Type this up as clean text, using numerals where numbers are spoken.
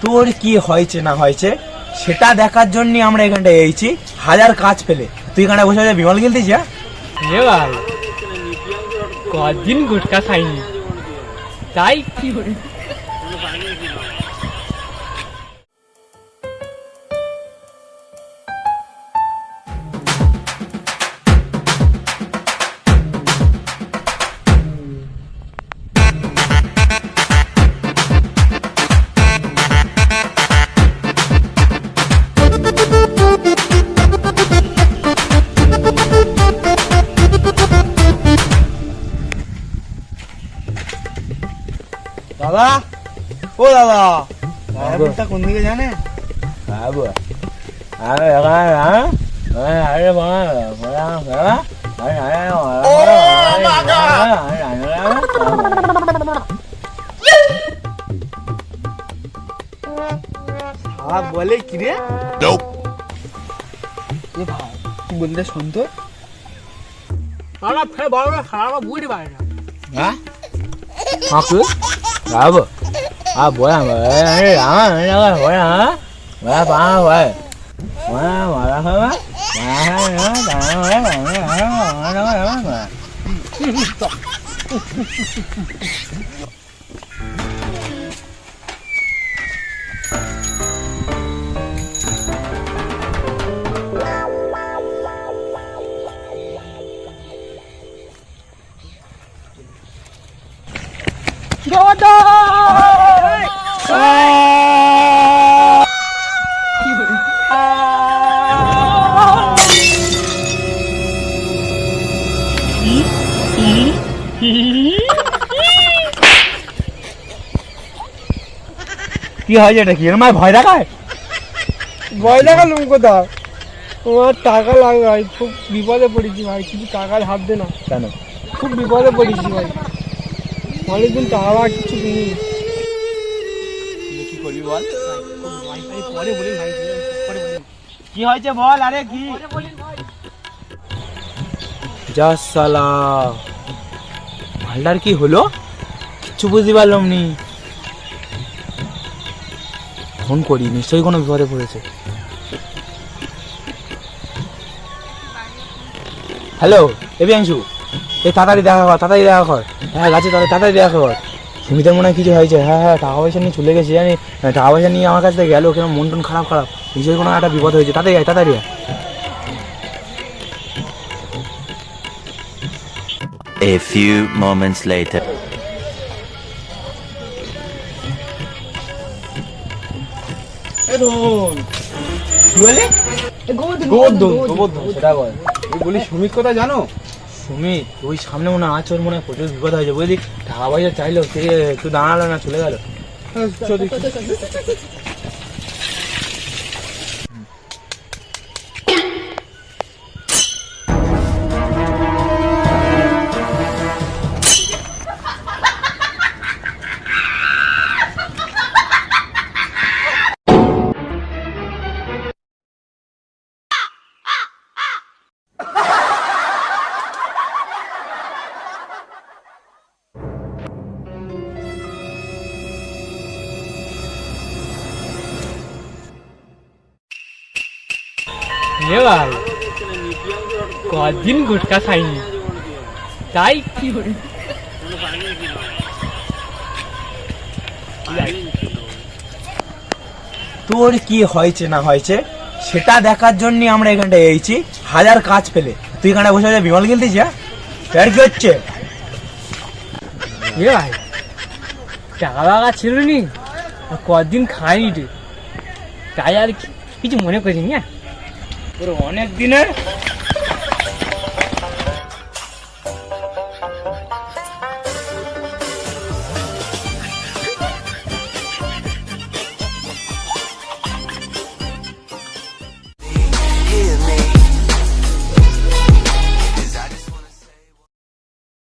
তোর কি হয়েছে না হয়েছে সেটা দেখার জন্য আমরা এখানটা এসেছি। হাজার কাজ পেলে তুই এখানে বসে বসে বিমল খেলতেছি। ভাই কদিন গুটকা খাইনি, তাই কি করে দাদা, ও দাদা, দাদা কোন দিকে জানে? বলে কি রে ভাই, কি বলতে শুনতো বড় খারাপ বুঝতে পারে না। হ্যাঁ aku apa boleh কি হয় এটা? কি আমার ভয় দেখায়? ভয় দেখালুম কোথাও, তোমার টাকা লাগবে ভাই, খুব বিপদে পড়েছি ভাই, কিছু টাকার হাত দে না। কেন? খুব বিপদে পড়েছি ভাই, অনেকদিন টাকা কিছু নেই। কি করবি বল? পরে বলি ভাই, পরে বলি। কি হয়েছে বল? আরে কি যা সালা ভাল্ডার কি হলো কিছু বুঝতে পারলাম নি। ফোন করি, নিশ্চয়ই কোনো বিপদে পড়েছে। হ্যালো এবিয়াংশু, এই তাড়াতাড়ি দেখা কর, তাড়াতাড়ি দেখা কর। হ্যাঁ গাছে তাড়াতাড়ি দেখা কর। সুমিতের মনে হয় কিছু হয়েছে। হ্যাঁ হ্যাঁ, টাকা পয়সা নিয়ে চলে গেছে জানি, টাকা পয়সা নিয়ে আমার কাছ থেকে গেল, কেন মন টন খারাপ খারাপ, নিশ্চয়ই কোনো একটা বিপদ হয়েছে। তাড়াতাড়ি আয়, তাড়াতাড়ি আয়। A few moments later. সেটা বল। বলি সুমিত কথা জানো? সুমিত ওই সামনে মনে আছে, ওর মনে হয় প্রচুর বিপদ হয়েছে বুঝলি। টাকা পয়সা চাইলো, সে একটু দাঁড়ালো না, চলে গেল। ভাই কদিন গুটকা খাইনি, তাই কি করে তোর কি হয়েছে না হয়েছে সেটা দেখার জন্য আমরা এখানটা এসেছি। হাজার কাজ পেলে তুই এখানে বসে বসে বিমল খেলতেছি। হ্যাঁ কি হচ্ছে? ভাই টাকা লাগা ছিল নি, কদিন খাইনি রে, তাই আর কিছু মনে করিনি। তোর অনেক দিনের